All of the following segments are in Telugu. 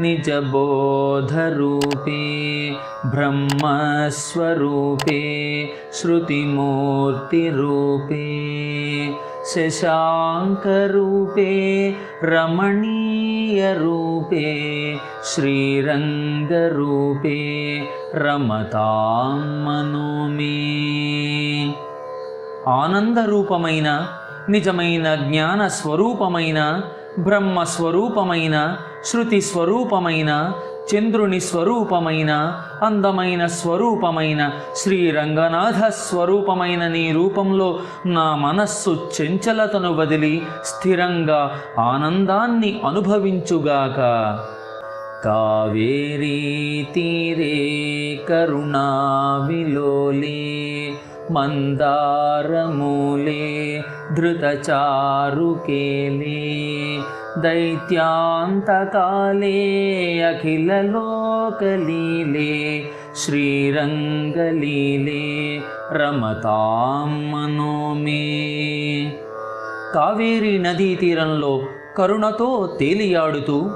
निजबोधरूपे ब्रह्मस्वरूपे श्रुतिमूर्तिरूपे शशाङ्करूपे रमणीयरूपे श्रीरङ्गरूपे रमतां मनो मे। ఆనందరూపమైన నిజమైన జ్ఞాన స్వరూపమైన బ్రహ్మ స్వరూపమైన శృతి స్వరూపమైన చంద్రుని స్వరూపమైన అందమైన స్వరూపమైన శ్రీరంగనాథ స్వరూపమైన నీ రూపంలో నా మనస్సు చంచలతను వదిలి స్థిరంగా ఆనందాన్ని అనుభవించుగాక। కావేరీ తీరే కరుణావిలోలే మందారమూలే ధృతచారుకేలే దైత్యాంతకాలే అఖిలలోకలీలే శ్రీరంగలీలే రమతాం మనో మే। కావేరీ నదీ తీరంలో కరుణతో తేలియాడుతూ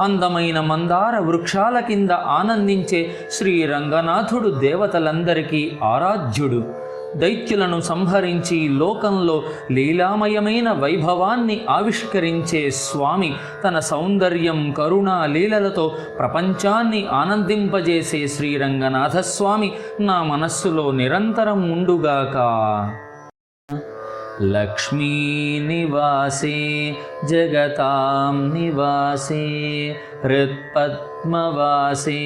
అందమైన మందార వృక్షాల కింద ఆనందించే శ్రీరంగనాథుడు దేవతలందరికీ ఆరాధ్యుడు। దైత్యులను సంహరించి లోకంలో లీలామయమైన వైభవాన్ని ఆవిష్కరించే స్వామి తన సౌందర్యం కరుణ లీలలతో ప్రపంచాన్ని ఆనందింపజేసే శ్రీరంగనాథస్వామి నా మనస్సులో నిరంతరం ఉండుగాక। లక్ష్మీనివాసే జగతాం నివాసే హృత్పద్మవాసే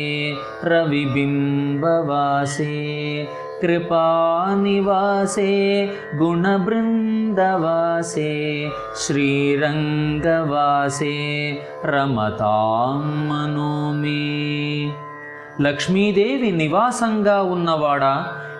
రవిబింబవాసే కృపానివాసే గుణబృందవాసే శ్రీరంగవాసే రమతాం మనో మే। లక్ష్మీదేవి నివాసంగా ఉన్నవాడా,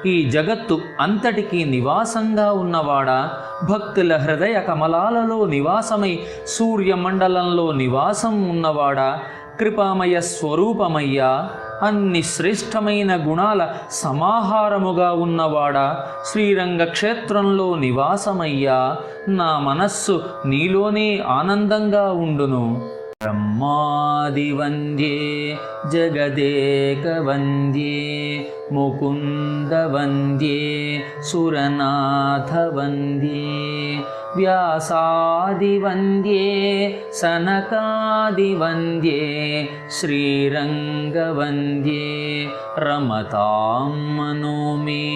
ఈ జగత్తు అంతటికీ నివాసంగా ఉన్నవాడా, భక్తుల హృదయ కమలాలలో నివాసమై సూర్యమండలంలో నివాసం ఉన్నవాడా, కృపామయ స్వరూపమయ్యా, అన్ని శ్రేష్టమైన గుణాల సమాహారముగా ఉన్నవాడా, శ్రీరంగ క్షేత్రంలో నివాసమయ్యా, నా మనస్సు నీలోనే ఆనందంగా ఉండును। బ్రహ్మాదివంద్యే జగదేకవంద్యే ముకుందవంద్యే సురనాథవంద్యే వ్యాసాదివంద్యే సనకాదివంద్యే శ్రీరంగవంద్యే రమతాం మనో మే।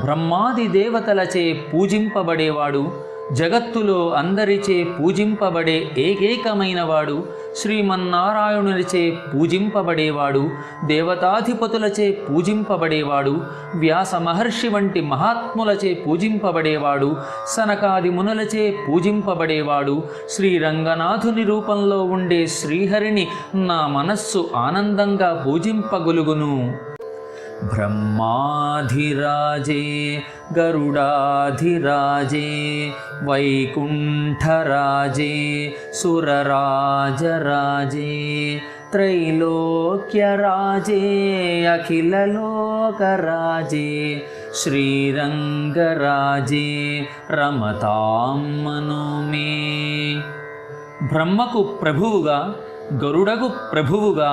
బ్రహ్మాది దేవతలచే పూజింపబడేవాడు, జగత్తులో అందరిచే పూజింపబడే ఏకైకమైనవాడు, శ్రీమన్నారాయణునిచే పూజింపబడేవాడు, దేవతాధిపతులచే పూజింపబడేవాడు, వ్యాస మహర్షి వంటి మహాత్ములచే పూజింపబడేవాడు, సనకాది మునులచే పూజింపబడేవాడు, శ్రీరంగనాథుని రూపంలో ఉండే శ్రీహరిని నా మనస్సు ఆనందంగా పూజింపగలుగును। బ్రహ్మాధిరాజే గరుడాధిరాజే వైకుంఠరాజే సురరాజరాజే త్రైలోక్యరాజే అఖిలలోకరాజే శ్రీరంగరాజే రమతాం మనో మే। బ్రహ్మకు ప్రభువుగా, గరుడకు ప్రభువుగా,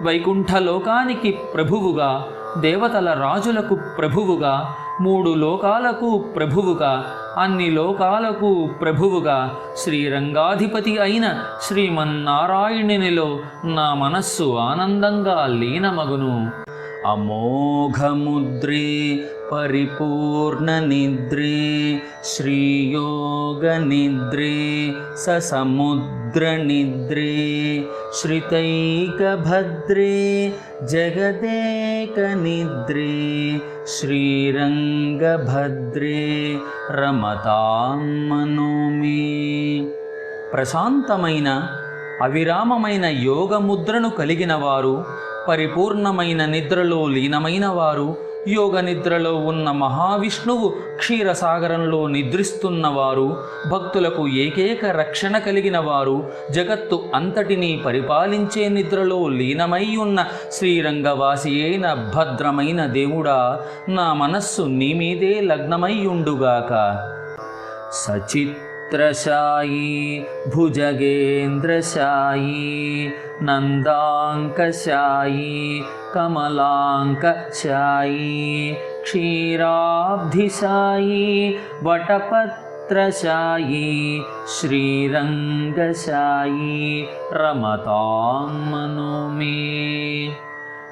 వైకుంఠలోకానికి ప్రభువుగా, దేవతల రాజులకు ప్రభువుగా, మూడు లోకాలకు ప్రభువుగా, అన్ని లోకాలకు ప్రభువుగా శ్రీరంగాధిపతి అయిన శ్రీమన్నారాయణునిలో నా మనస్సు ఆనందంగా లీనమగును। అమోఘముద్రే పరిపూర్ణ నిద్రే శ్రీయోగ నిద్రే ససముద్ర నిద్రే శ్రితైకభద్రే జగదేక నిద్రే శ్రీరంగభద్రే రమతాం మనో మే। ప్రశాంతమైన అవిరామమైన యోగముద్రను కలిగిన వారు, పరిపూర్ణమైన నిద్రలో లీనమైన వారు, యోగ నిద్రలో ఉన్న మహావిష్ణువు క్షీరసాగరంలో నిద్రిస్తున్నవారు, భక్తులకు ఏకైక రక్షణ కలిగిన వారు, జగత్తు అంతటినీ పరిపాలించే నిద్రలో లీనమై ఉన్న శ్రీరంగవాసి అయిన భద్రమైన దేవుడా, నా మనస్సు నీ మీదే లగ్నమై ఉండుగాక। సచిత్ छत्रशायी भुजगेन्द्रशायी नन्दाङ्कशायी कमलाङ्कशायी क्षीराब्धिशायी वटपत्रशायी श्रीरङ्गशायी रमतां मनो मे।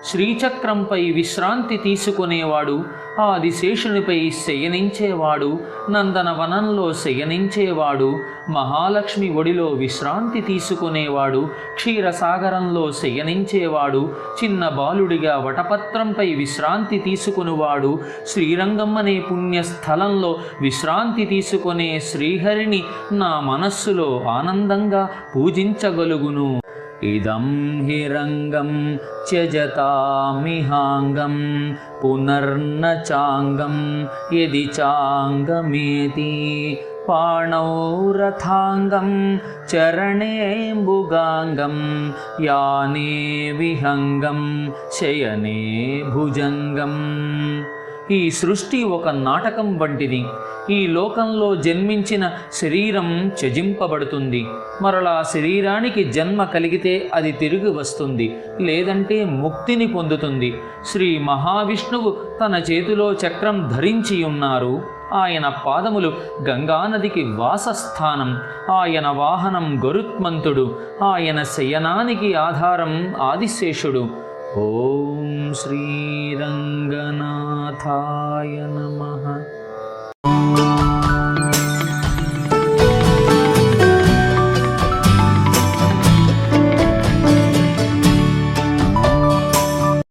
శ్రీచక్రంపై విశ్రాంతి తీసుకునేవాడు, ఆదిశేషునిపై శయనించేవాడు, నందనవనంలో శయనించేవాడు, మహాలక్ష్మి ఒడిలో విశ్రాంతి తీసుకునేవాడు, క్షీరసాగరంలో శయనించేవాడు, చిన్న బాలుడిగా వటపత్రంపై విశ్రాంతి తీసుకునేవాడు, శ్రీరంగం అనే పుణ్యస్థలంలో విశ్రాంతి తీసుకునే శ్రీహరిని నా మనస్సులో ఆనందంగా పూజించగలుగును. ఇదం హి రంగం త్యజతామిహాంగం పునర్న చాంగం యది చాంగమేతి పాణౌ రథాంగం చరణేంబుగాంగం యానే విహంగం శయనే భుజంగం. ఈ సృష్టి ఒక నాటకం వంటిది. ఈ లోకంలో జన్మించిన శరీరం త్యజింపబడుతుంది. మరలా శరీరానికి జన్మ కలిగితే అది తిరిగి వస్తుంది, లేదంటే ముక్తిని పొందుతుంది. శ్రీ మహావిష్ణువు తన చేతిలో చక్రం ధరించి ఉన్నారు. ఆయన పాదములు గంగానదికి వాసస్థానం. ఆయన వాహనం గరుత్మంతుడు. ఆయన శయనానికి ఆధారం ఆదిశేషుడు. ఓం శ్రీరంగనాథాయ నమః.